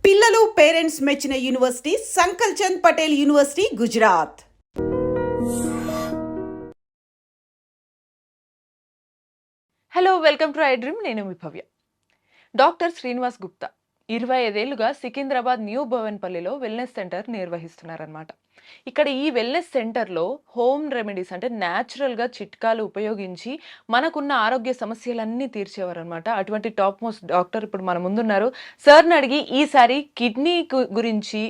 పిల్లలు పేరెంట్స్ మెచ్చిన university Sankal Chand Patel university Gujarat. Hello, welcome to I dream. నేను మీ భవ్య. డాక్టర్ శ్రీనివాస్ గుప్తా 25 ఏళ్లుగా సికింద్రాబాద్ న్యూ భవన్పల్లిలో వెల్నెస్ సెంటర్ నిర్వహిస్తున్నారనమాట. ఇక్కడ ఈ వెల్నెస్ సెంటర్లో హోమ్ రెమెడీస్ అంటే న్యాచురల్గా చిట్కాలు ఉపయోగించి మనకున్న ఆరోగ్య సమస్యలన్నీ తీర్చేవారు అనమాట. అటువంటి టాప్ మోస్ట్ డాక్టర్ ఇప్పుడు మన ముందున్నారు. సార్ని అడిగి ఈసారి కిడ్నీ గురించి,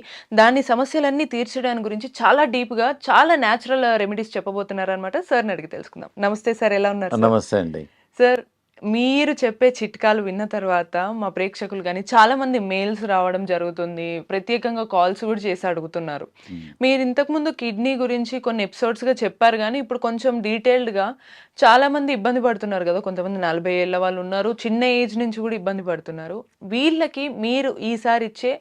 దాని సమస్యలన్నీ తీర్చడానికి గురించి చాలా డీప్గా, చాలా న్యాచురల్ రెమెడీస్ చెప్పబోతున్నారు అనమాట. సార్ని అడిగి తెలుసుకుందాం. నమస్తే సార్, ఎలా ఉన్నారు? నమస్తే అండి సార్, మీరు చెప్పే చిట్కాలు విన్న తర్వాత మా ప్రేక్షకులు కానీ చాలా మంది మెయిల్స్ రావడం జరుగుతుంది, ప్రత్యేకంగా కాల్స్ కూడా చేసి అడుగుతున్నారు. మీరు ఇంతకుముందు కిడ్నీ గురించి కొన్ని ఎపిసోడ్స్గా చెప్పారు, కానీ ఇప్పుడు కొంచెం డీటెయిల్డ్గా చాలా మంది ఇబ్బంది పడుతున్నారు కదా. కొంతమంది 40 ఏళ్ళ వాళ్ళు ఉన్నారు, చిన్న ఏజ్ నుంచి కూడా ఇబ్బంది పడుతున్నారు. వీళ్ళకి మీరు ఈసారి ఇచ్చే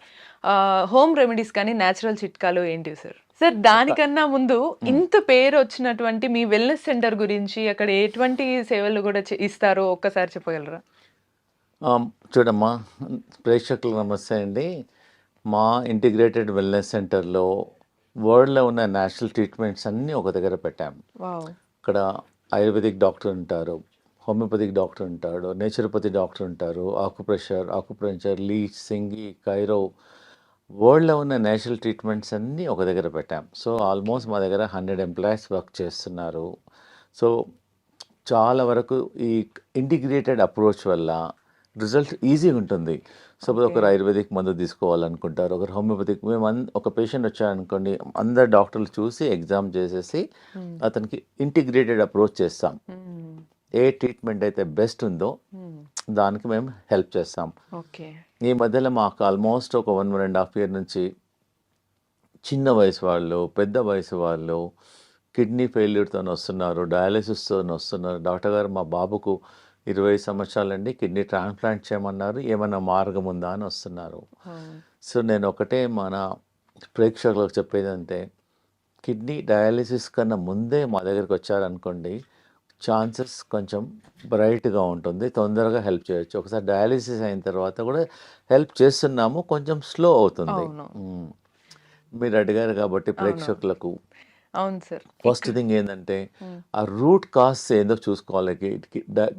హోమ్ రెమెడీస్ కానీ న్యాచురల్ చిట్కాలు ఏంటివి సార్? సార్, దానికన్నా ముందు ఇంత పేరు వచ్చినటువంటి మీ వెల్నెస్ సెంటర్ గురించి, అక్కడ ఎటువంటి సేవలు కూడా ఇస్తారో ఒక్కసారి చెప్పగలరా? చూడమ్మా, ప్రేక్షకులకు నమస్తే అండి. మా ఇంటిగ్రేటెడ్ వెల్నెస్ సెంటర్లో వరల్డ్లో ఉన్న నేషనల్ ట్రీట్మెంట్స్ అన్నీ ఒక దగ్గర పెట్టాము. ఇక్కడ ఆయుర్వేదిక్ డాక్టర్ ఉంటారు, హోమియోపతిక్ డాక్టర్ ఉంటాడు, నేచురోపతి డాక్టర్ ఉంటారు, ఆకుప్రెషర్, లీచ్, సింగి, కైరో, వరల్డ్లో ఉన్న నేచురల్ ట్రీట్మెంట్స్ అన్నీ ఒక దగ్గర పెట్టాం. సో ఆల్మోస్ట్ మా దగ్గర 100 ఎంప్లాయీస్ వర్క్ చేస్తున్నారు. సో చాలా వరకు ఈ ఇంటిగ్రేటెడ్ అప్రోచ్ వల్ల రిజల్ట్ ఈజీగా ఉంటుంది. సపోజ్ ఒకరు ఆయుర్వేదిక్ మందు తీసుకోవాలనుకుంటారు, ఒకరు హోమియోపతిక్. మేము ఒక పేషెంట్ వచ్చారనుకోండి, అందరు డాక్టర్లు చూసి ఎగ్జామ్ చేసేసి అతనికి ఇంటిగ్రేటెడ్ అప్రోచ్ చేస్తాం. ఏ ట్రీట్మెంట్ అయితే బెస్ట్ ఉందో దానికి మేము హెల్ప్ చేస్తాం. ఈ మధ్యలో మాకు ఆల్మోస్ట్ ఒక 1.5 year నుంచి చిన్న వయసు వాళ్ళు, పెద్ద వయసు వాళ్ళు కిడ్నీ ఫెయిల్యూర్తో వస్తున్నారు, డయాలిసిస్తో వస్తున్నారు. డాక్టర్ గారు, మా బాబుకు 20 సంవత్సరాలండి, కిడ్నీ ట్రాన్స్ప్లాంట్ చేయమన్నారు, ఏమైనా మార్గం ఉందా అని వస్తున్నారు. సో నేను ఒకటే మన ప్రేక్షకులకు చెప్పేది అంటే, కిడ్నీ డయాలిసిస్ కన్నా ముందే మా దగ్గరికి వచ్చారనుకోండి, ఛాన్సెస్ కొంచెం బ్రైట్గా ఉంటుంది, తొందరగా హెల్ప్ చేయొచ్చు. ఒకసారి డయాలిసిస్ అయిన తర్వాత కూడా హెల్ప్ చేస్తున్నాము, కొంచెం స్లో అవుతుంది. మీరు అడిగారు కాబట్టి ప్రేక్షకులకు, అవును సార్, ఫస్ట్ థింగ్ ఏంటంటే ఆ రూట్ కాజ్ ఏందో చూసుకోవాలి.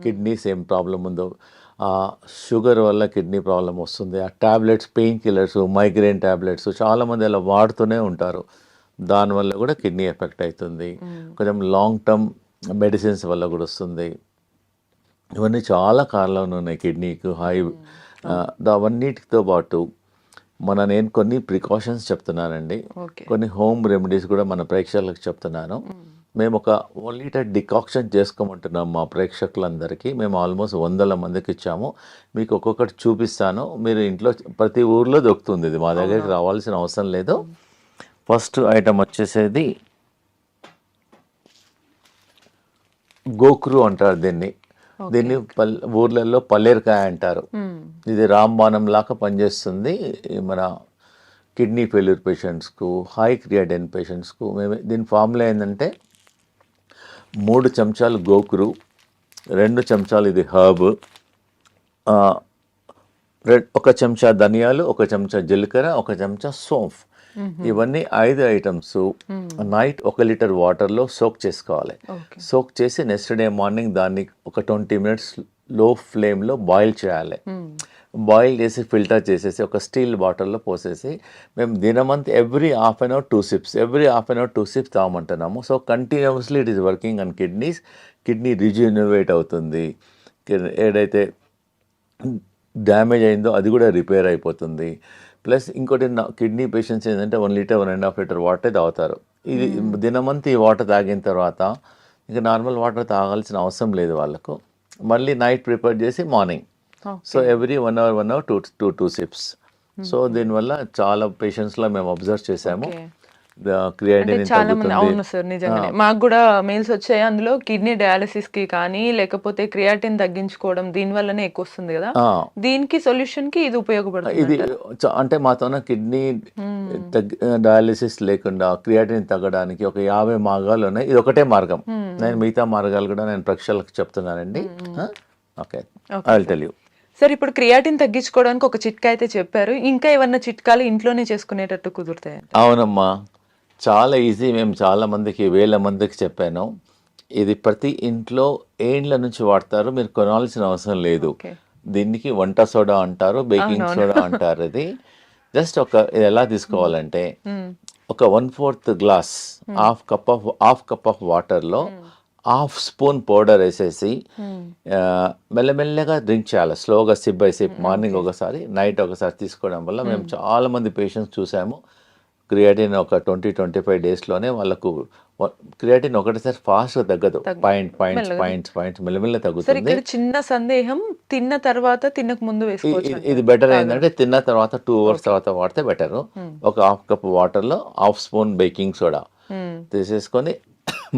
కిడ్నీస్ ఏం ప్రాబ్లం ఉందో, షుగర్ వల్ల కిడ్నీ ప్రాబ్లం వస్తుంది, ఆ tablets, pain killers, migraine tablets చాలామంది అలా వాడుతూనే ఉంటారు, దానివల్ల కూడా కిడ్నీ ఎఫెక్ట్ అవుతుంది. కొంచెం లాంగ్ టర్మ్ మెడిసిన్స్ వల్ల కూడా వస్తుంది. ఇవన్నీ చాలా కారణాలు ఉన్నాయి కిడ్నీకి. అవన్నిటితో పాటు నేను కొన్ని ప్రికాషన్స్ చెప్తున్నానండి, కొన్ని హోమ్ రెమెడీస్ కూడా మన ప్రేక్షకులకు చెప్తున్నాను. మేము ఒక 1 liter డికాక్షన్ చేసుకోమంటున్నాం మా ప్రేక్షకులందరికీ. మేము ఆల్మోస్ట్ 100 మందికి ఇచ్చాము. మీకు ఒక్కొక్కటి చూపిస్తాను, మీరు ఇంట్లో ప్రతి ఊర్లో దొరుకుతుంది, ఇది మా దగ్గరికి రావాల్సిన అవసరం లేదు. ఫస్ట్ ఐటమ్ వచ్చేసేది గోక్రు అంటారు దీన్ని. ఊర్లలో పల్లేరుకాయ అంటారు. ఇది రాంబాణం లాగా పనిచేస్తుంది మన కిడ్నీ ఫెయిల్యూర్ పేషెంట్స్కు, హై క్రియాటిన్ పేషెంట్స్కు. దీని ఫార్ములా ఏంటంటే 3 చెంచాలు గోకురు, 2 చెంచాలు ఇది హర్బ్, 1 చెంచా ధనియాలు, 1 చెంచా జీలకర్ర, 1 చెంచా సోంఫ్. ఇవన్నీ 5 ఐటమ్స్ నైట్ 1 liter వాటర్లో సోక్ చేసుకోవాలి. సోక్ చేసి నెక్స్ట్ డే మార్నింగ్ దాన్ని ఒక 20 minutes లో ఫ్లేమ్లో బాయిల్ చేయాలి. బాయిల్ చేసి ఫిల్టర్ చేసేసి ఒక స్టీల్ బాటిల్లో పోసేసి మేము దినమంతా every half an hour 2 sips తాగమంటున్నాము. So continuously it is working on kidneys. Kidney rejuvenate అవుతుంది, ఏదైతే డ్యామేజ్ అయిందో అది కూడా రిపేర్ అయిపోతుంది. ప్లస్ ఇంకోటి, కిడ్నీ పేషెంట్స్ ఏంటంటే 1 liter 1.5 liter వాటర్ తాగుతారు. ఇది దినమంతా ఈ వాటర్ తాగిన తర్వాత ఇంకా నార్మల్ వాటర్ తాగాల్సిన అవసరం లేదు వాళ్ళకు. మళ్ళీ నైట్ ప్రిపేర్ చేసి morning, so every 1 hour 2 sips. So దీనివల్ల చాలా పేషెంట్స్లో మేము అబ్జర్వ్ చేసాము, చాలా మంది. అవును సార్, నిజంగానే మాకు కూడా మెయిల్స్ వచ్చాయి. అందులో కిడ్నీ డయాలిసిస్ కి కానీ, లేకపోతే క్రియాటిన్ తగ్గించుకోవడం దీని వల్లనే ఎక్కువ వస్తుంది కదా, దీనికి సొల్యూషన్ కి ఇది ఉపయోగపడుతుంది. ఇది అంటే మాతోన కిడ్నీ డయాలిసిస్ లేకుండా క్రియాటిన్ తగ్గడానికి ఒక 50 మార్గాలు ఉన్నాయి. ఇది ఒకటే మార్గం. నేను మిగతా మార్గాలు కూడా నేను ప్రేక్షకులకు చెప్తున్నానండి. Okay, I will tell you. Sir ఇప్పుడు క్రియాటిన్ తగ్గించుకోవడానికి ఒక చిట్కా అయితే చెప్పారు. ఇంకా ఏమన్నా చిట్కాలు ఇంట్లోనే చేసుకునేటట్టు కుదురుతాయి? అవునమ్మా, చాలా ఈజీ. మేము చాలా మందికి, వేల మందికి చెప్పాను. ఇది ప్రతి ఇంట్లో ఏండ్ల నుంచి వాడతారు, మీరు కొనాల్సిన అవసరం లేదు. ఓకే. దీనికి వంట సోడా అంటారు, బేకింగ్ సోడా అంటారు. ఇది జస్ట్ ఇది ఎలా తీసుకోవాలంటే ఒక 1/4 గ్లాస్, హాఫ్ కప్ ఆఫ్ వాటర్లో హాఫ్ స్పూన్ పౌడర్ వేసేసి మెల్లమెల్లగా డ్రింక్ చేయాలి, స్లోగా సిప్ బై సిప్. మార్నింగ్ ఒకసారి, నైట్ ఒకసారి తీసుకోవడం వల్ల మేము చాలా మంది పేషెంట్స్ చూసాము. క్రియాటిన్ ఒక 20-25 డేస్లోనే వాళ్ళకు క్రియాటిన్ ఒకటిసారి ఫాస్ట్గా తగ్గదు, పాయింట్స్ మెల్లమెల్ల సార్ తగ్గుతుంది. ఇక్కడ చిన్న సందేహం, తిన్న తర్వాత తినక ముందు వేసుకోవచ్చు. ఇది బెటర్ ఏంటంటే తిన్న తర్వాత 2 అవర్స్ తర్వాత వాడితే బెటర్. ఒక హాఫ్ కప్ వాటర్లో హాఫ్ స్పూన్ బేకింగ్ సోడా తీసేసుకొని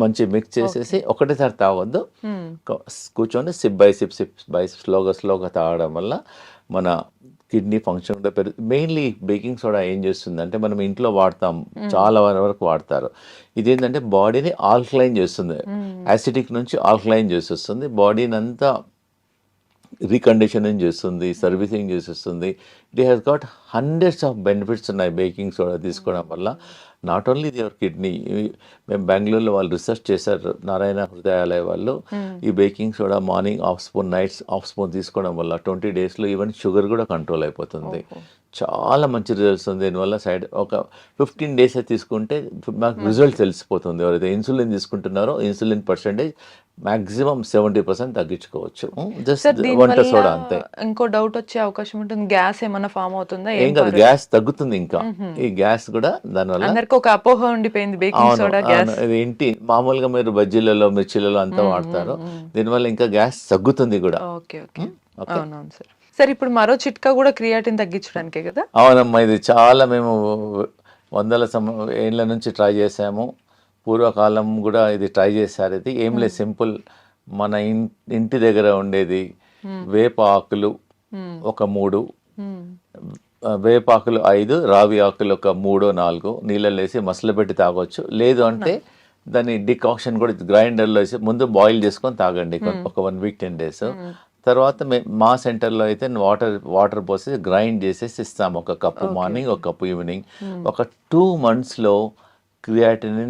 మంచి మిక్స్ చేసేసి ఒకటేసారి తాగొద్దు, కూర్చొని సిప్ బై సిప్ స్లోగా తాగడం వల్ల మన కిడ్నీ ఫంక్షన్ కూడా మెయిన్లీ బేకింగ్ సోడా ఏం చేస్తుందంటే, మనం ఇంట్లో వాడతాం, చాలా వరకు వాడతారు. ఇదేంటంటే బాడీని ఆల్కలైన్ చేస్తుంది, యాసిడిక్ నుంచి ఆల్కలైన్ చేసేస్తుంది, బాడీని అంతా రీకండిషనింగ్ చేస్తుంది, సర్వీసింగ్ చేసేస్తుంది. It has got hundreds of benefits ఉన్నాయి బేకింగ్ సోడా తీసుకోవడం వల్ల. Not only your kidney. మేము బెంగళూరులో వాళ్ళు రీసెర్చ్ చేశారు, నారాయణ హృదయాలయ వాళ్ళు. ఈ baking soda morning half spoon, nights half spoon తీసుకోవడం వల్ల 20 డేస్లో ఈవెన్ షుగర్ కూడా కంట్రోల్ అయిపోతుంది. చాలా మంచి రిజల్ట్స్ ఉంది దీనివల్ల. ఒక 15 డేస్ తీసుకుంటే మాకు రిజల్ట్ తెలిసిపోతుంది. ఎవరైతే ఇన్సులిన్ తీసుకుంటున్నారో ఇన్సులిన్ పర్సెంటేజ్ మాక్సిమం 70% తగ్గించుకోవచ్చు. జస్ట్ వంట సోడా అంతే. ఇంకో డౌట్ వచ్చే అవకాశం ఉంటుంది, గ్యాస్ ఏమైనా ఫామ్ అవుతుందా? ఏం కాదు, గ్యాస్ తగ్గుతుంది. ఇంకా ఈ గ్యాస్ కూడా దానివల్ల అందరికి ఒక అపోహ ఉండిపోయింది, బేకింగ్ సోడా గ్యాస్. ఏంటి, మామూలుగా మీరు బజ్జీలలో, మిర్చిలలో అంతా వాడతారు, దీనివల్ల ఇంకా గ్యాస్ తగ్గుతుంది కూడా. ఓకే ఓకే, అవునవును సార్. సార్ ఇప్పుడు మరో చిట్కా కూడా క్రియాటిన్ తగ్గించడానికే కదా? అవునమ్మా, ఇది చాలా మేము వందల ఏళ్ళ నుంచి ట్రై చేసాము. పూర్వకాలం కూడా ఇది ట్రై చేశారు. ఇది ఏం లేదు, సింపుల్. మన ఇంటి దగ్గర ఉండేది వేప ఆకులు ఒక 3, వేపాకులు 5, రావి ఆకులు ఒక 3-4 నీళ్ళలో వేసి మసలు పెట్టి తాగొచ్చు. లేదు అంటే దాన్ని డికాక్షన్ కూడా గ్రైండర్లో వేసి ముందు బాయిల్ చేసుకొని తాగండి ఒక 1 వీక్ 10 డేస్. తర్వాత మా సెంటర్లో అయితే వాటర్ పోసి గ్రైండ్ చేసేసి ఇస్తాము. ఒక కప్పు మార్నింగ్, ఒక కప్పు ఈవినింగ్. ఒక 2 monthsలో క్రియాటిన్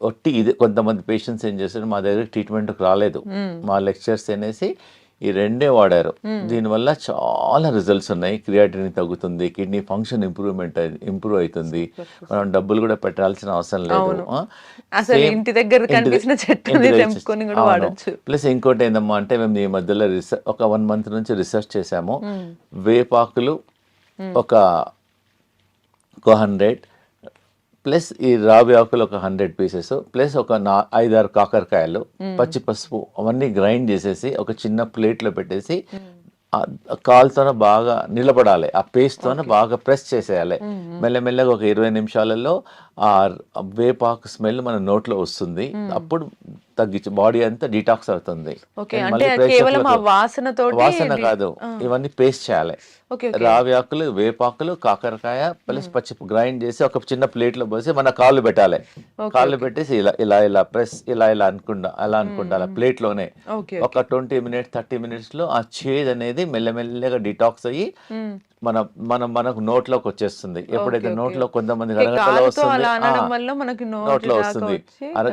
ఒట్టి ఇది. కొంతమంది పేషెంట్స్ ఏం చేస్తారు, మా దగ్గర ట్రీట్మెంట్కి రాలేదు, మా లెక్చర్స్ అనేసి ఈ 2 వాడారు. దీనివల్ల చాలా రిజల్ట్స్ ఉన్నాయి. క్రియాటిన్ తగ్గుతుంది, కిడ్నీ ఫంక్షన్ ఇంప్రూవ్ అవుతుంది, మనం డబ్బులు కూడా పెట్టాల్సిన అవసరం లేదు. ఇంటి దగ్గర కనిపించిన చెట్టుని తెంపుకొని కూడా వాడొచ్చు. ప్లస్ ఇంకోటి ఏందమ్మా అంటే, మేము ఈ మధ్యలో ఒక 1 month నుంచి రీసెర్చ్ చేసాము. వేపాకులు ఒక 100 ప్లస్ ఈ రావి ఆకులు ఒక 100 పీసెస్ ప్లస్ ఒక 5-6 కాకరకాయలు, పచ్చి పసుపు అవన్నీ గ్రైండ్ చేసేసి ఒక చిన్న ప్లేట్లో పెట్టేసి కాలుతోనే బాగా నిలబడాలి, ఆ పేస్ట్తోనే బాగా ప్రెస్ చేసేయాలి. మెల్లమెల్లగా ఒక 20 నిమిషాలలో ఆ వేపాకు స్మెల్ మన నోట్లో వస్తుంది. అప్పుడు తగ్గించి బాడీ అంతా డిటాక్స్ అవుతుంది. వాసన కాదు, ఇవన్నీ పేస్ట్ చేయాలి. రావి ఆకులు, వేపాకులు, కాకరకాయ ప్లస్ పచ్చి గ్రైండ్ చేసి ఒక చిన్న ప్లేట్లో పోసి మన కాళ్ళు పెట్టాలి. కాళ్ళు పెట్టేసి ఇలా ప్రెస్ ఇలా అనుకుంటా ప్లేట్లోనే ఒక 20 minutes 30 minutes లో ఆ చేదు అనేది మెల్లమెల్లగా డిటాక్స్ అయ్యి మనకు నోట్లోకి వచ్చేస్తుంది. ఎప్పుడైతే నోట్లో కొంతమంది అరగంటలో వస్తుంది, నోట్లో వస్తుంది,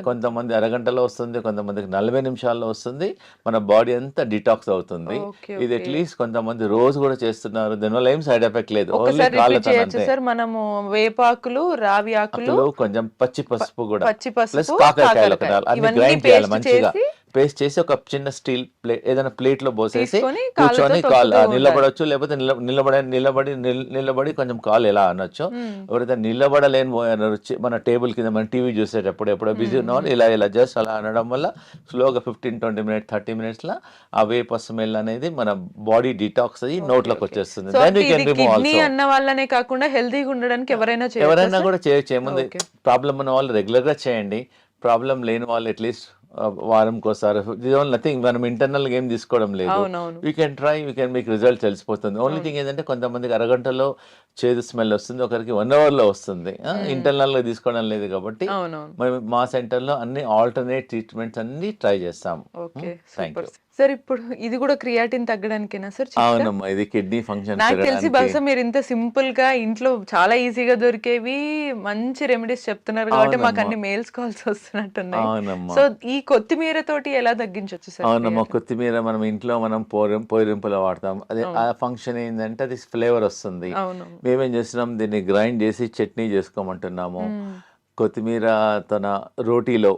కొంతమంది అరగంటలో వస్తుంది, కొంతమందికి 40 నిమిషాల్లో వస్తుంది. మన బాడీ అంతా డిటాక్స్ అవుతుంది. ఇది అట్లీస్ట్ కొంతమంది రోజు కూడా చేస్తున్నారు. దీనివల్ల ఏం సైడ్ ఎఫెక్ట్ లేదు. ఓన్లీ మనము వేపాకులు, రావి ఆకులు, కొంచెం పచ్చి పసుపు కూడా ప్లస్ కాకరకాయలు అన్ని గ్రైండ్ చేయాలి. మంచిగా పేస్ట్ చేసి ఒక చిన్న స్టీల్ ప్లేట్ ఏదైనా ప్లేట్ లో పోసేసి కూర్చొని కాలు నిలబడొచ్చు, లేకపోతే నిలబడి కొంచెం కాలు ఎలా అనొచ్చు. ఎవరైతే నిలబడలేని మన టేబుల్ కింద మన టీవీ చూసేటప్పుడు ఎప్పుడో బిజీ ఉన్నామని ఇలా జస్ట్ అలా అనడం వల్ల స్లోగా 15-20 minutes 30 minutes లా ఆ వేప స్మెల్ అనేది మన బాడీ డిటాక్స్ అయ్యి నోట్లోకి వచ్చేస్తుంది. అన్న వాళ్ళనే కాకుండా హెల్తీగా ఉండడానికి ఎవరైనా కూడా చేయొచ్చు. ఏముంది, ప్రాబ్లం ఉన్న వాళ్ళు రెగ్యులర్ గా చేయండి, ప్రాబ్లం లేని వాళ్ళు అట్లీస్ట్ వారంకోసారి. నథింగ్, మనం ఇంటర్నల్ గా ఏం తీసుకోవడం లేదు. We can try, we can మీకు రిజల్ట్ తెలిసిపోతుంది. ఓన్లీ థింగ్ ఏంటంటే కొంతమందికి అరగంటలో చేదు స్మెల్ వస్తుంది, ఒకరికి 1 అవర్లో వస్తుంది. ఇంటర్నల్గా తీసుకోవడం లేదు కాబట్టి అవునవును. మేము మా సెంటర్లో అన్ని ఆల్టర్నేట్ ట్రీట్మెంట్స్ అన్ని ట్రై చేస్తాము. Okay, thank you. Super sir. ఇప్పుడు ఇది కూడా క్రియాటిన్ తగ్గడానికేనా సార్ చిట్కా? అవునమ్మా, ఇది కిడ్నీ ఫంక్షన్ నాకు తెలిసి బహుశా మీరు ఇంత సింపుల్ గా ఇంట్లో చాలా ఈజీగా దొరికేవి మంచి రెమెడీస్ చెప్తున్నారు కాబట్టి మాకు అవునమ్మా. అన్ని మెయిల్స్ కాల్స్ వస్తున్నట్టున్నాయి. అవునమ్మా. సో ఈ కొత్తిమీర తోటి ఎలా తగ్గించవచ్చు సార్? అవునమ్మా, కొత్తిమీర మనం ఇంట్లో మనం పోరింపులో వాడతాం. అదే ఆ ఫంక్షన్ ఏంటంటే అది ఫ్లేవర్ వస్తుంది. అవును. మేమేం చేస్తున్నాం, దీన్ని గ్రైండ్ చేసి చట్నీ చేసుకోమంటున్నాము. కొత్తిమీర తన రోటీలో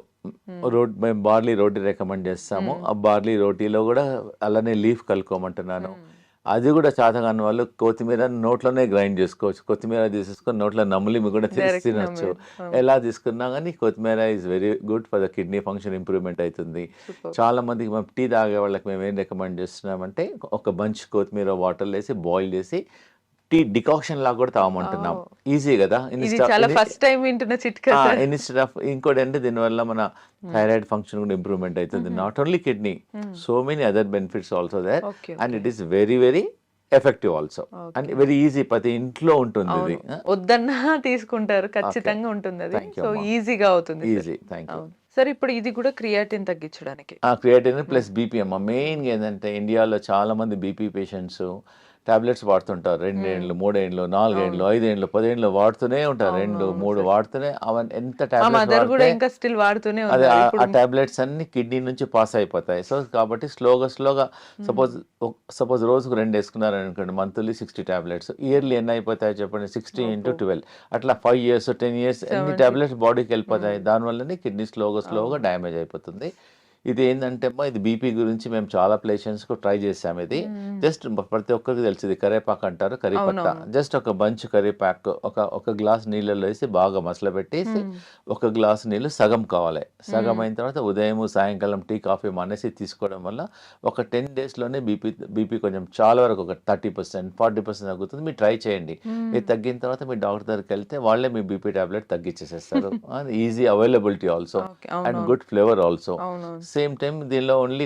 మేము బార్లీ రోటీ రికమెండ్ చేస్తాము. ఆ బార్లీ రోటీలో కూడా అలానే లీఫ్ కలుపుకోమంటున్నాను. అది కూడా చేతకాని వాళ్ళు కొత్తిమీర నోట్లోనే గ్రైండ్ చేసుకోవచ్చు. కొత్తిమీర తీసేసుకొని నోట్లో నమిలి కూడా తినొచ్చు. ఎలా తీసుకున్నా కానీ కొత్తిమీర is very good for the kidney function, improvement అవుతుంది. చాలా మందికి మేము టీ తాగే వాళ్ళకి మేము ఏం రికమెండ్ చేస్తున్నామంటే ఒక బంచ్ కొత్తిమీర వాటర్లో వేసి బాయిల్ చేసి టీ డికాక్షన్ లాగా కూడా తాగమంటున్నాం. ఈజీ కదా. ఇది చాలా ఫస్ట్ టైం వింటున్న చిట్కా సార్. ఇన్స్టెడ్ ఆఫ్ ఇంకోటి అంటే దీనివల్ల మన థైరాయిడ్ ఫంక్షన్ కూడా ఇంప్రూవ్మెంట్ అవుతుంది. Not only kidney, so many other benefits also there, and it is very very effective also and very easy. ప్రతి ఇంట్లో ఉంటుంది ఇది. వద్దన్నా తీసుకుంటారు, ఖచ్చితంగా ఉంటుంది అది. సో ఈజీగా అవుతుంది. ఈజీ. Thank you sir. ఇప్పుడు ఇది కూడా క్రియాటిన్ తగ్గించడానికి. క్రియాటిన్ ప్లస్ బీపీ అమ్మ. మెయిన్గా ఏంటంటే ఇండియాలో చాలా మంది బీపీ పేషెంట్స్ టాబ్లెట్స్ వాడుతుంటారు. 2 ఏళ్ళు 3 ఏళ్ళు 4 ఏళ్ళు 5 ఏళ్ళు 10 ఏళ్ళు వాడుతూనే ఉంటారు. 2 3 వాడుతూనే అవన్నీ ఎంత టాబ్లెట్స్ అదే ఆ టాబ్లెట్స్ అన్ని కిడ్నీ నుంచి పాస్ అయిపోతాయి. సో కాబట్టి స్లోగా సపోజ్ రోజుకు 2 వేసుకున్నారు అనుకోండి, మంత్లీ 60 టాబ్లెట్స్. ఇయర్లీ ఎన్ని అయిపోతాయి చెప్పండి, 60 × 12. అట్లా 5 years 10 years ఎన్ని టాబ్లెట్స్ బాడీకి వెళ్ళిపోతాయి. దానివల్లనే కిడ్నీ స్లోగా డ్యామేజ్ అయిపోతుంది. ఇది ఏంటంటే అమ్మా, ఇది బీపీ గురించి మేము చాలా పేషెంట్స్కు ట్రై చేసాము. ఇది జస్ట్ ప్రతి ఒక్కరికి తెలుసు, ఇది కరేపాకు అంటారు, కరిపత్త. జస్ట్ ఒక బంచ్ కరిపాకు ఒక గ్లాస్ నీళ్ళలో వేసి బాగా మసలబెట్టేసి ఒక గ్లాస్ నీళ్ళు సగం కావాలి. సగం అయిన తర్వాత ఉదయం సాయంకాలం టీ కాఫీ మానేసి తీసుకోవడం వల్ల ఒక 10 daysలోనే బీపీ కొంచెం చాలా వరకు ఒక 30% 40% తగ్గుతుంది. మీరు ట్రై చేయండి. ఇది తగ్గిన తర్వాత మీ డాక్టర్ దగ్గరికి వెళ్తే వాళ్ళే మీ బీపీ టాబ్లెట్ తగ్గించేసేస్తారు. Easy availability also and good flavour also. Same time దీనిలో ఓన్లీ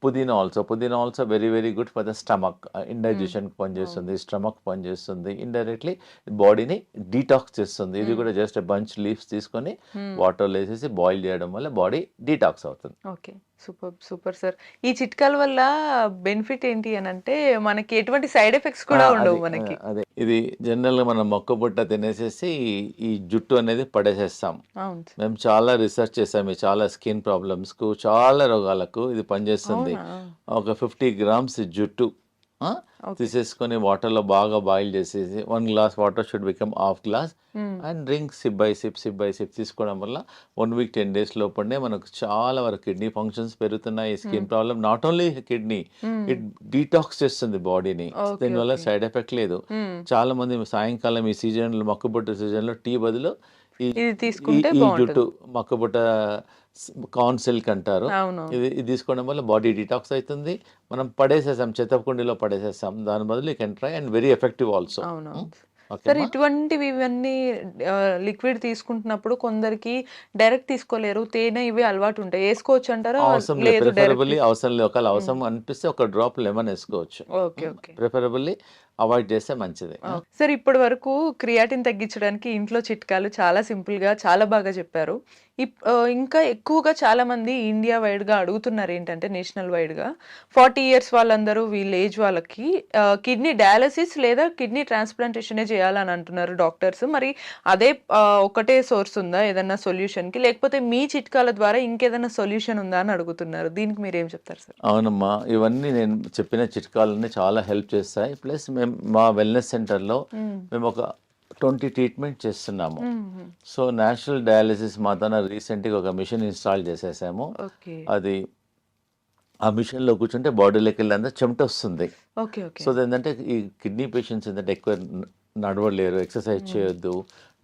పుదీనా also very very good for the stomach. Indigestion పనిచేస్తుంది, స్టమక్ పనిచేస్తుంది, ఇండైరెక్ట్లీ బాడీని డీటాక్స్ చేస్తుంది. ఇది కూడా జస్ట్ బంచ్ లీవ్స్ తీసుకొని వాటర్లో వేసేసి బాయిల్ చేయడం వల్ల బాడీ డీటాక్స్ అవుతుంది. Okay, super sir. ఈ చిట్కాల వల్ల బెనిఫిట్ ఏంటి అని అంటే మనకి ఎటువంటి సైడ్ ఎఫెక్ట్స్ కూడా ఉండవు మనకి. అదే ఇది జనరల్గా మనం మొక్క బుట్ట తినేసేసి ఈ జుట్టు అనేది పడేసేస్తాం. మేము చాలా రీసెర్చ్ చేసాము. చాలా స్కిన్ ప్రాబ్లమ్స్కు, చాలా రోగాలకు ఇది పనిచేస్తుంది. ఒక 50 grams జుట్టు తీసేసుకొని వాటర్లో బాగా బాయిల్ చేసేసి 1 glass water should become ½ glass and drink SIP by SIP తీసుకోవడం వల్ల 1 week 10 days లోపలనే మనకు చాలా వరకు కిడ్నీ ఫంక్షన్స్ పెరుగుతున్నాయి. Skin problem not only kidney, it detox చేస్తుంది బాడీని. దీనివల్ల సైడ్ ఎఫెక్ట్ లేదు. చాలా మంది సాయంకాలం ఈ సీజన్లో మొక్కబుట్ట సీజన్లో టీ బదులు ఈ జుట్టు మొక్కబుట్ట కార్న్ సిల్క్ అంటారు, ఇది తీసుకోవడం వల్ల బాడీ డిటాక్స్ అవుతుంది. మనం పడేసేసాం, చెత్తకుండీలో పడేసేసాం. దాని బదులు you can try and very effective also. Sir ఇటువంటివి ఇవన్నీ లిక్విడ్ తీసుకుంటున్నప్పుడు కొందరికి డైరెక్ట్ తీసుకోలేరు, తేనె ఇవి అలవాటు ఉంటాయి, వేసుకోవచ్చు అంటారా? అవసరం లేదు, ప్రిఫరబుల్లీ అవసరం లేదు. ఒకవేళ అవసరం అనిపిస్తే ఒక డ్రాప్ లెమన్ వేసుకోవచ్చు. ప్రిఫరబుల్లీ అవాయిడ్ చేస్తే మంచిది. సార్ ఇప్పటి వరకు క్రియాటిన్ తగ్గించడానికి ఇంట్లో చిట్కాలు చాలా సింపుల్ గా చాలా బాగా చెప్పారు. ఇంకా ఎక్కువగా చాలా మంది ఇండియా వైడ్ గా అడుగుతున్నారు ఏంటంటే నేషనల్ వైడ్ గా 40 years వాళ్ళందరూ వీళ్ళ ఏజ్ వాళ్ళకి కిడ్నీ డయాలసిస్ లేదా కిడ్నీ ట్రాన్స్ప్లాంటేషన్ చేయాలని అంటున్నారు డాక్టర్స్. మరి అదే ఒకటే సోర్స్ ఉందా ఏదన్నా సొల్యూషన్ కి, లేకపోతే మీ చిట్కాల ద్వారా ఇంకేదైనా సొల్యూషన్ ఉందా అని అడుగుతున్నారు. దీనికి మీరు ఏం చెప్తారు సార్? అవునమ్మా, ఇవన్నీ నేను చెప్పిన చిట్కాలన్నీ చాలా హెల్ప్ చేస్తాయి. ప్లస్ మేము మా వెల్నెస్ సెంటర్లో మేము ఒక 20 ట్రీట్మెంట్ చేస్తున్నాము. సో నేషనల్ డయాలసిస్ మాత్రం రీసెంట్గా ఒక మిషన్ ఇన్స్టాల్ చేసేసాము. అది ఆ మిషన్లో కూర్చుంటే బాడీలోకి వెళ్ళి చెమట వస్తుంది. సో ఏంటంటే ఈ కిడ్నీ పేషెంట్స్ ఏంటంటే ఎక్కువ నడవలేరు, ఎక్సర్సైజ్ చేయొద్దు,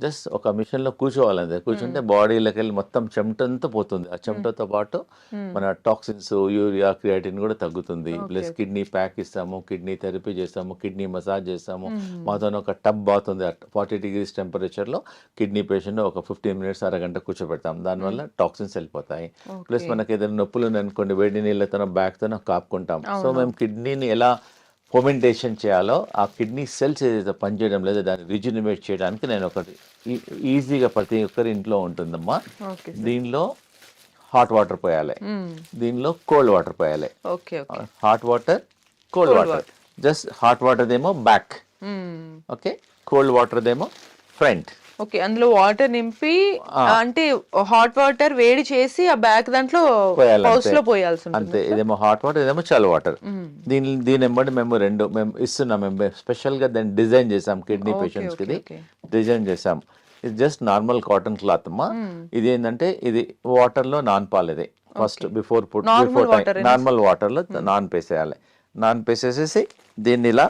జస్ట్ ఒక మిషన్లో కూర్చోవాలంటే కూర్చుంటే బాడీలోకి వెళ్ళి మొత్తం చెమటంతా పోతుంది. ఆ చెమటతో పాటు మన టాక్సిన్స్, యూరియా, క్రియాటిన్ కూడా తగ్గుతుంది. ప్లస్ కిడ్నీ ప్యాక్ ఇస్తాము, కిడ్నీ థెరపీ చేస్తాము, కిడ్నీ మసాజ్ చేస్తాము. మాతో ఒక టబ్ బాత్ ఉంది, 40 degrees టెంపరేచర్లో కిడ్నీ పేషెంట్ ఒక 15 minutes అరగంట కూర్చోబెడతాం. దానివల్ల టాక్సిన్స్ వెళ్ళిపోతాయి. ప్లస్ మనకి ఏదైనా నొప్పులు అనుకోండి, వేడి నీళ్ళతో బ్యాక్తో కాపుకుంటాం. సో మేము కిడ్నీని ఎలా ఫర్మెంటేషన్ చేయాలో ఆ కిడ్నీ సెల్స్ ఏదైతే పనిచేయడం లేదో దాన్ని రిజ్యూనివేట్ చేయడానికి నేను ఒకటి ఈజీగా ప్రతి ఒక్కరి ఇంట్లో ఉంటుందమ్మా. ఓకే దీనిలో హాట్ వాటర్ పోయాలి, దీనిలో కోల్డ్ వాటర్ పోయాలి. Okay okay hot water, cold water. Just hot water ఏమో బ్యాక్, ఓకే, కోల్డ్ వాటర్ ఏమో ఫ్రంట్. ఓకే అందులో వాటర్ నింపి అంటే హాట్ వాటర్ వేడి చేసి ఆ బ్యాక్ దాంట్లో పోయాలి పౌచ్ అంతే. లో పోయాల్సి ఉంటుంది. అంతే, ఇదేమో హాట్ వాటర్, ఇదేమో చల్ వాటర్. దీని వెంబడి మేము ఇస్తున్నాం. మేము స్పెషల్ గా దాన్ని డిజైన్ చేసాం కిడ్నీ పేషెంట్స్ కి. ఇది డిజైన్ చేసాం. ఇది జస్ట్ నార్మల్ కాటన్ క్లాత్ అమ్మా. ఇది ఏంటంటే ఇది వాటర్ లో నానపాలి. ఇది ఫస్ట్ బిఫోర్ నార్మల్ వాటర్ లో నానపేసేయాలి. నానపేసేసేసి దీన్ని ఇలా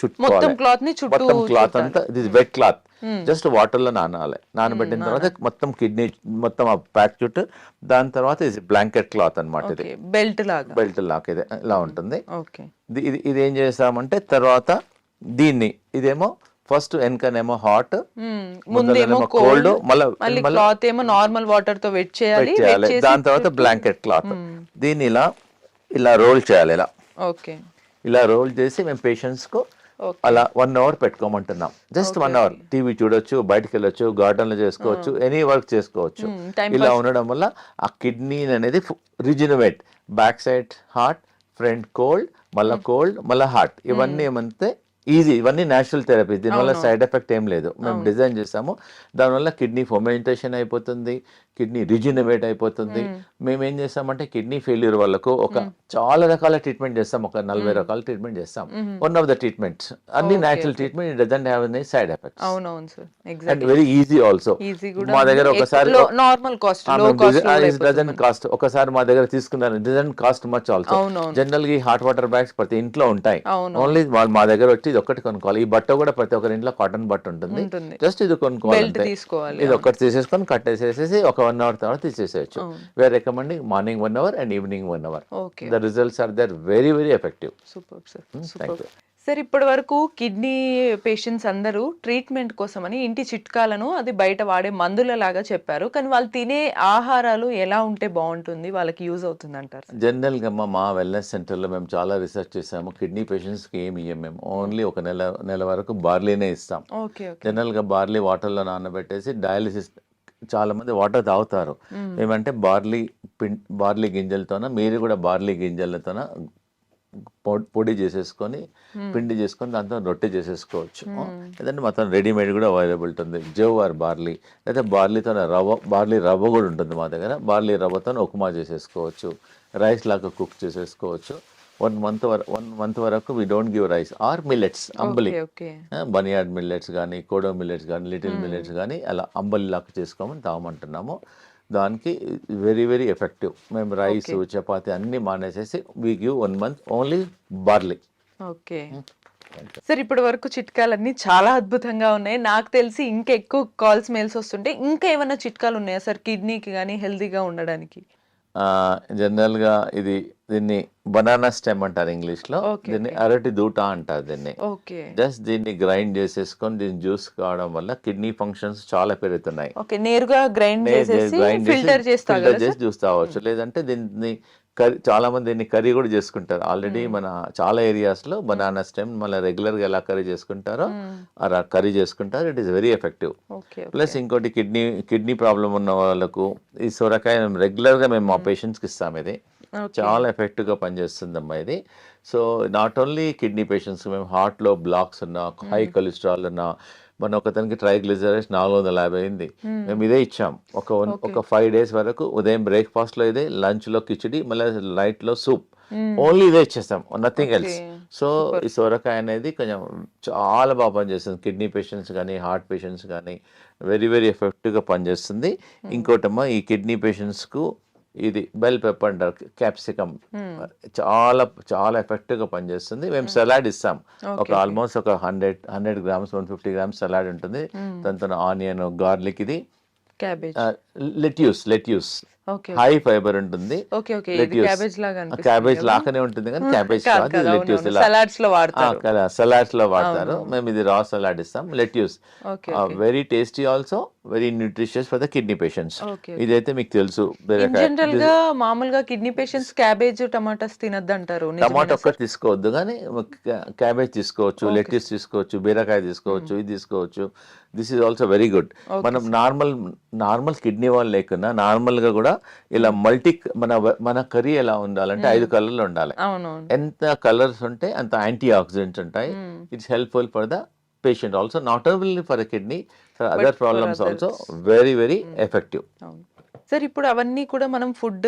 చుట్టుకోవాలి. మొత్తం క్లాత్ ని చుట్టూ మొత్తం క్లాత్ అంతా, ఇది వెట్ క్లాత్, జస్ట్ వాటర్ లో నానాలి. నానబెట్టిన తర్వాత మొత్తం కిడ్నీ మొత్తం ఆ ప్యాక్ చుట్టూ. దాని తర్వాత ఇది బ్లాంకెట్ క్లాత్ అన్నమాట. ఇది బెల్ట్ లాగా, బెల్ట్ లాగా ఇది ఇలా ఉంటుంది. ఓకే ఇది ఏం చేస్తామంటే తర్వాత దీన్ని ఇదేమో ఫస్ట్ వెనకనేమో హాట్, ముందేమో కోల్డ్, మళ్ళీ క్లాత్ ఏమో నార్మల్ వాటర్ తో వెట్ చేయాలి. దాని తర్వాత బ్లాంకెట్ క్లాత్. దీన్ని ఇలా రోల్ చేయాలి. ఓకే ఇలా రోల్ చేసి మేము పేషెంట్స్ కు అలా 1 అవర్ పెట్టుకోమంటున్నాం. జస్ట్ 1 అవర్ టీవీ చూడొచ్చు, బయటకు వెళ్ళొచ్చు, గార్డెన్ లో చేసుకోవచ్చు, ఎనీ వర్క్ చేసుకోవచ్చు. ఇలా ఉండడం వల్ల ఆ కిడ్నీ అనేది rejuvenate, back side hot, front cold, మళ్ళా కోల్డ్, మళ్ళా హార్ట్, ఇవన్నీ ఏమంటే ఈజీ. ఇవన్నీ న్యాచురల్ థెరపీ. దీనివల్ల సైడ్ ఎఫెక్ట్ ఏం లేదు. మేము డిజైన్ చేసాము. దానివల్ల కిడ్నీ ఫర్మెంటేషన్ అయిపోతుంది, కిడ్నీ రిజినవేట్ అయిపోతుంది. మేము ఏం చేస్తామంటే కిడ్నీ ఫెయిల్యూర్ వాళ్ళకు చాలా రకాల ట్రీట్మెంట్ చేస్తాం. ఒక 40 రకాల ట్రీట్మెంట్ చేస్తాం. వన్ ఆఫ్ ద ట్రీట్మెంట్స్ అన్ని natural treatment. It doesn't have any side effects. అవునవును sir, and very easy also. మా దగ్గర ఒకసారి నార్మల్ కాస్ట్, డజన్ కాస్ట్ ఒకసారి మా దగ్గర తీసుకున్నారు. Dozen cost much also. General గా హాట్ వాటర్ బ్యాగ్స్ ప్రతి ఇంట్లో ఉంటాయి. ఓన్లీ వాళ్ళు మా దగ్గర వచ్చి ఇది ఒక్కటి కొనుక్కోవాలి. ఈ బట్ట కూడా ప్రతి ఒక్కరి ఇంట్లో కాటన్ బట్ట ఉంటుంది. జస్ట్ ఇది కొనుక్కోవాలి. ఇది ఒక్కటి తీసేసుకొని కట్టేసేసి ఒక 1 అవర్ తర్వాత తీసేసేయచ్చు. We are recommending morning 1 hour and evening 1 hour. The results are there very very effective. Super sir, super. Sir ఇప్పటి వరకు కిడ్నీ పేషెంట్స్ అందరూ ట్రీట్మెంట్ కోసమని ఇంటి చిట్కాలను అది బయట వాడే మందుల లాగా చెప్పారు. కానీ వాళ్ళు తినే ఆహారాలు ఎలా ఉంటే బాగుంటుంది, వాళ్ళకి యూజ్ అవుతుంది అంటారు? జనరల్ గా మా వెల్నెస్ సెంటర్లో మేము చాలా రీసెర్చ్ చేసాము. కిడ్నీ పేషెంట్స్ కి ఏమి ఇయ్యం మేము. ఓన్లీ ఒక నెల వరకు బార్లీనే ఇస్తాం. జనరల్ గా బార్లీ వాటర్ లో నానబెట్టేసి డయాలిసిస్ చాలా మంది వాటర్ తాగుతారు. ఏమంటే బార్లీ గింజలతోన, మీరు కూడా బార్లీ గింజలతోన పొడి చేసేసుకొని పిండి చేసుకొని దాంతో రొట్టె చేసేసుకోవచ్చు. లేదంటే మొత్తం రెడీమేడ్ కూడా అవైలబుల్ ఉంటుంది. జవ్ ఆర్ బార్లీ, లేదా బార్లీతో బార్లీ రవ్వ కూడా ఉంటుంది మా దగ్గర. బార్లీ రవ్వతో ఉప్మా చేసేసుకోవచ్చు, రైస్ లాగా కుక్ చేసేసుకోవచ్చు. 1 మంత్ వరకు we don't give rice or millets, అంబలి, బనియాడ్ మిల్లెట్స్ కానీ, కోడో మిల్లెట్స్ కానీ, లిటిల్ మిల్లెట్స్ కానీ అలా అంబలి లాగా చేసుకోమని తాగమంటున్నాము. దానికి వెరీ వెరీ ఎఫెక్టివ్. మేము రైస్, చపాతి అన్ని మానేసేసి we give 1 month only barley. Okay sir, ఇప్పటి వరకు చిట్కాలన్నీ చాలా అద్భుతంగా ఉన్నాయి. నాకు తెలిసి ఇంకా ఎక్కువ కాల్స్, మెయిల్స్ వస్తుంటే ఇంకా ఏమైనా చిట్కాలు ఉన్నాయా సార్ కిడ్నీకి కానీ హెల్తీగా ఉండడానికి? జనరల్గా దీన్ని బనానా స్టెమ్ అంటారు ఇంగ్లీష్ లో. దీన్ని అరటి దూట అంటారు దీన్ని. జస్ట్ దీన్ని గ్రైండ్ చేసేసుకొని దీన్ని జ్యూస్ కావడం వల్ల కిడ్నీ ఫంక్షన్స్ చాలా పెరుగుతున్నాయి. నేరుగా గ్రైండ్ ఫిల్టర్ చేసి జ్యూస్ తాగవచ్చు. లేదంటే దీన్ని చాలా మంది దీన్ని కర్రీ కూడా చేసుకుంటారు. ఆల్రెడీ మన చాలా ఏరియాస్ లో బనానా స్టెమ్ మళ్ళీ రెగ్యులర్ గా ఎలా కర్రీ చేసుకుంటారో అలా కర్రీ చేసుకుంటారు. It is very effective. Plus ఇంకోటి కిడ్నీ ప్రాబ్లం ఉన్న వాళ్ళకు ఈ సొరకాయ రెగ్యులర్ గా మేము మా పేషెంట్స్ కి ఇస్తాం. ఇది చాలా ఎఫెక్టివ్ గా పనిచేస్తుందమ్మా ఇది. So not only kidney patients, మేము హార్ట్ లో బ్లాక్స్ ఉన్నా, హై కొలెస్ట్రాల్ ఉన్నా, మన ఒకతనికి ట్రైగ్లిజరైడ్స్ 450 అయింది. మేము ఇదే ఇచ్చాం ఒక 5 days వరకు. ఉదయం బ్రేక్ఫాస్ట్ లో ఇదే, లంచ్ లో కిచిడి, మళ్ళీ నైట్ లో సూప్, ఓన్లీ ఇదే ఇచ్చేస్తాం, నథింగ్ ఎల్స్. సో ఈ సొరకాయ అనేది కొంచెం చాలా బాగా పనిచేస్తుంది కిడ్నీ పేషెంట్స్ కానీ, హార్ట్ పేషెంట్స్ కానీ. వెరీ వెరీ ఎఫెక్టివ్ గా పనిచేస్తుంది. ఇంకోటమ్మా, ఈ కిడ్నీ పేషెంట్స్ కు ఇది బెల్ పెప్పర్ అంటారు, క్యాప్సికమ్, చాలా చాలా ఎఫెక్టివ్ గా పనిచేస్తుంది. మేము సలాడ్ ఇస్తాం. ఆల్మోస్ట్ ఒక 100 grams 150 grams సలాడ్ ఉంటుంది. దాంతో ఆనియన్, గార్లిక్, ఇది లెట్యూస్ ఓకే హై ఫైబర్ ఉంటుంది. ఓకే ఓకే ఇది లెట్యూస్ క్యాబేజ్ లాగా అనిపిస్తుంది క్యాబేజ్ కదా? లాగానే ఉంటుంది కానీ క్యాబేజ్ కాదు కాదు, కదా, ఇది లెట్యూస్ అవునవును ఇలా సలాడ్స్ లో వాడతారు. సలాడ్స్ లో వాడతారు. అవునవును. మేము ఇది రా సలాడ్ ఇస్తాం. Lettuce okay okay very tasty, also very nutritious for the kidney patients. Okay ఇదైతే మీకు తెలుసు. ఇన్ బీరకాయ జనరల్ గా మామూలుగా కిడ్నీ పేషెంట్స్ క్యాబేజ్ టమాటాస్ తినద్దు అంటారు, టమాటో నిజమేనా ఒక్కటి సార్? తీసుకోవద్దు కానీ క్యాబేజ్ తీసుకోవచ్చు, ఓకే లెట్యూస్ తీసుకోవచ్చు, బీరకాయ తీసుకోవచ్చు, ఇది తీసుకోవచ్చు. This is also very good. Okay మనం సార్. నార్మల్ కిడ్నీ వాళ్ళు లేకున్నా నార్మల్ గా కూడా ఇలా మన కర్రీ ఎలా ఉండాలంటే 5 కలర్లు ఉండాలి. అవునవును. ఎంత కలర్స్ ఉంటే అంత యాంటీ ఆక్సిడెంట్స్ ఉంటాయి. It's helpful for the patient also, not only for kidney, for other for problems also others. Very effective. అవును సార్. ఇప్పుడు అవన్నీ కూడా మనం ఫుడ్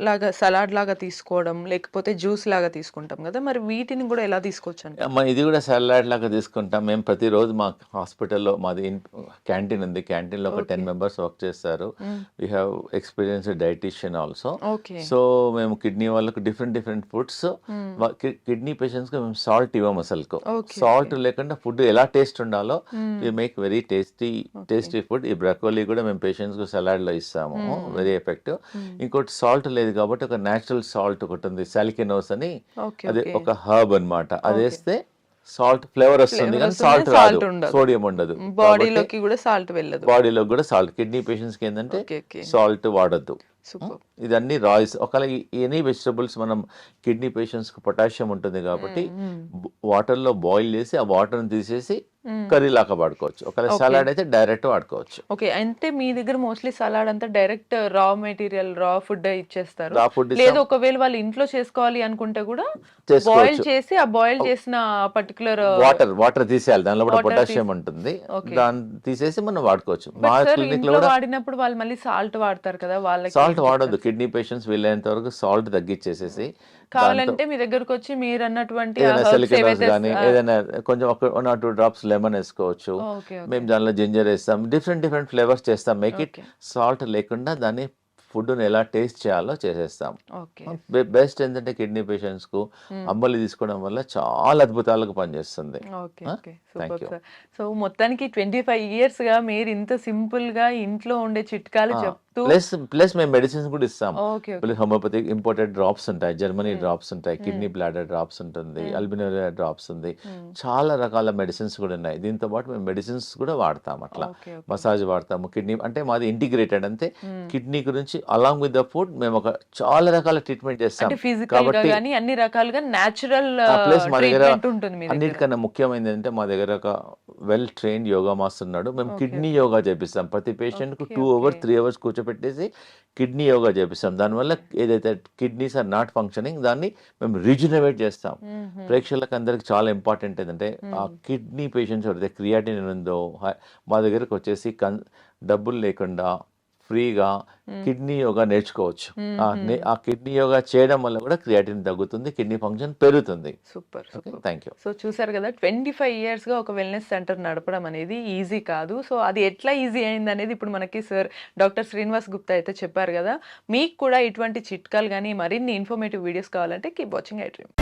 లాగా సలాడ్ లాగా తీసుకోవడం లేకపోతే జ్యూస్ లాగా తీసుకుంటాం కదా, మరి వీటిని కూడా ఎలా తీసుకోవచ్చు అంటే? ఇది కూడా సలాడ్ లాగా తీసుకుంటాం. మేము ప్రతిరోజు మా హాస్పిటల్లో మాది క్యాంటీన్ ఉంది. క్యాంటీన్ లో ఒక 10 మెంబర్స్ వర్క్ చేస్తారు. We have experience dietitian also. Okay so మేము కిడ్నీ వాళ్ళకు డిఫరెంట్ ఫుడ్స్, కిడ్నీ పేషెంట్స్ కు మేము సాల్ట్ ఇవ్వము అసలుకు. Okay, సాల్ట్ లేకుండా ఫుడ్ ఎలా టేస్ట్ ఉండాలో we make very tasty food. ఈ బ్రకోలీ కూడా మేము పేషెంట్స్ కు సలాడ్ లో ఇస్తాము, వెరీ ఎఫెక్టివ్. ఇంకోటి సాల్ట్ లేదు కాబట్టి ఒక నేచురల్ సాల్ట్ ఒకటి ఉంది, సాలికెనోస్ అని. ఓకే అది ఓకే ఒక హర్బ్ అన్నమాట. అది వేస్తే సాల్ట్ ఫ్లేవర్ వస్తుంది Flavour కానీ వస్తుంది, సాల్ట్ salt రాదు, ఉండదు. సోడియం ఉండదు. బాడీలోకి కూడా సాల్ట్ వెళ్ళదు. బాడీలో కూడా సాల్ట్, కిడ్నీ పేషెంట్స్ కి ఏంటంటే ఓకే ఓకే సాల్ట్ వాడద్దు. సూపర్. ఇదన్నీ రాయిస్. ఒకవేళ ఎనీ వెజిటబుల్స్ మనం కిడ్నీ పేషెంట్స్ కు పొటాషియం ఉంటుంది కాబట్టి వాటర్ లో బాయిల్ చేసి ఆ వాటర్ ని తీసేసి కర్రీ లాగా వాడుకోవచ్చు. ఒకవేళ Okay. సలాడ్ అయితే డైరెక్ట్ వాడుకోవచ్చు. ఓకే, అంటే మీ దగ్గర మోస్ట్లీ సలాడ్ అంతా direct raw material raw food ఇచ్చేస్తారు. రా ఫుడ్ లేదు ఒకవేళ వాళ్ళు ఇంట్లో చేసుకోవాలి అనుకుంటే కూడా బాయిల్ చేసుకోవచ్చు. చేసి ఆ బాయిల్ చేసిన పర్టికులర్ వాటర్ తీసేయాలి, దానిలో కూడా Water పొటాషియం ఉంటుంది. Okay. దాన్ని తీసేసి మనం వాడుకోవచ్చు. మా సార్ క్లినిక్ లో ఇంట్లో కూడా వాడినప్పుడు వాళ్ళు మళ్ళీ సాల్ట్ వాడతారు కదా, వాళ్ళకి సాల్ట్ వాడొద్దు. కిడ్నీ పేషెంట్స్ వీలైనంత వరకు సాల్ట్ తగ్గించేసేసి కావాలంటే మీ దగ్గరకు వచ్చి మీరు అన్నటువంటి ఏదైనా సెలికనోస్ కానీ ఏదైనా కొంచెం ఒక 1 or 2 drops లెమన్ వేసుకోవచ్చు. ఓకే మేము దానిలో జింజర్ వేస్తాం, డిఫరెంట్ ఫ్లేవర్స్ చేస్తాం. Make it Okay. సాల్ట్ లేకుండా దాన్ని ఫుడ్ని ఎలా టేస్ట్ చేయాలో చేసేస్తాం. ఓకే బెస్ట్ ఏంటంటే కిడ్నీ పేషెంట్స్ కు అంబలి తీసుకోవడం వల్ల చాలా అద్భుతాలకు పనిచేస్తుంది. Okay okay Thank super you. Sir. So మొత్తానికి 25 years గా మీరు ఇంత సింపుల్ గా ఇంట్లో ఉండే చిట్కాలు చెప్తూ ప్లస్ మేము మెడిసిన్స్ కూడా ఇస్తాం. Okay okay homoeopathic imported drops ఉంటాయి, జర్మనీ డ్రాప్స్ ఉంటాయి, కిడ్నీ బ్లాడర్ డ్రాప్స్ ఉంటుంది, అల్బినోరియా డ్రాప్స్ ఉంది, చాలా రకాల మెడిసిన్స్ కూడా ఉన్నాయి. దీంతో పాటు మేము మెడిసిన్స్ కూడా వాడతాం. అట్లా ఓకే ఓకే మసాజ్ వాడతాము. కిడ్నీ అంటే మాది ఇంటిగ్రేటెడ్, అంతే కిడ్నీ గురించి అలాంగ్ విత్ ద ఫుడ్ మేము ఒక చాలా రకాల ట్రీట్మెంట్ చేస్తాం. అంటే ఫిజికల్ గా గానీ అన్ని రకాలుగా నేచురల్ ప్లస్ మా దగ్గర ట్రీట్మెంట్ ఉంటుంది మీ దగ్గర. అన్నిటికన్నా ముఖ్యమైనది ఏంటంటే మా దగ్గర ఒక వెల్ ట్రైన్డ్ యోగా మాస్టర్ ఉన్నాడు. మేము Okay. కిడ్నీ యోగా చేపిస్తాం. ప్రతి పేషెంట్ కు Okay, 2 hours okay. 3 hours కూర్చోపెట్టేసి కిడ్నీ యోగా చేపిస్తాం. దానివల్ల ఏదైతే కిడ్నీస్ ఆర్ నాట్ ఫంక్షనింగ్ దాన్ని మేము రిజనరేట్ చేస్తాం. ప్రేక్షకులకు అందరికి చాలా ఇంపార్టెంట్ ఏంటంటే ఆ కిడ్నీ పేషెంట్స్ ఎవరైతే క్రియాటిన్ ఉందో మా దగ్గరకు వచ్చేసి డబ్బులు లేకుండా ఫ్రీగా కిడ్నీ యోగా నేర్చుకోవచ్చు. ఆ కిడ్నీ యోగా చేయడం వల్ల కూడా క్రియాటిన్ తగ్గుతుంది, కిడ్నీ ఫంక్షన్ పెరుగుతుంది. Super super. Thank you. So చూసారు కదా, 25 years గా ఒక వెల్నెస్ సెంటర్ నడపడం అనేది ఈజీ కాదు. సో అది ఎట్లా ఈజీ అయింది అనేది ఇప్పుడు మనకి సార్ డాక్టర్ శ్రీనివాస్ గుప్తా అయితే చెప్పారు కదా. మీకు కూడా ఇటువంటి చిట్కాలు కానీ మరిన్ని ఇన్ఫర్మేటివ్ వీడియోస్ కావాలంటే కీప్ వాచింగ్ ఐ డ్రీమ్.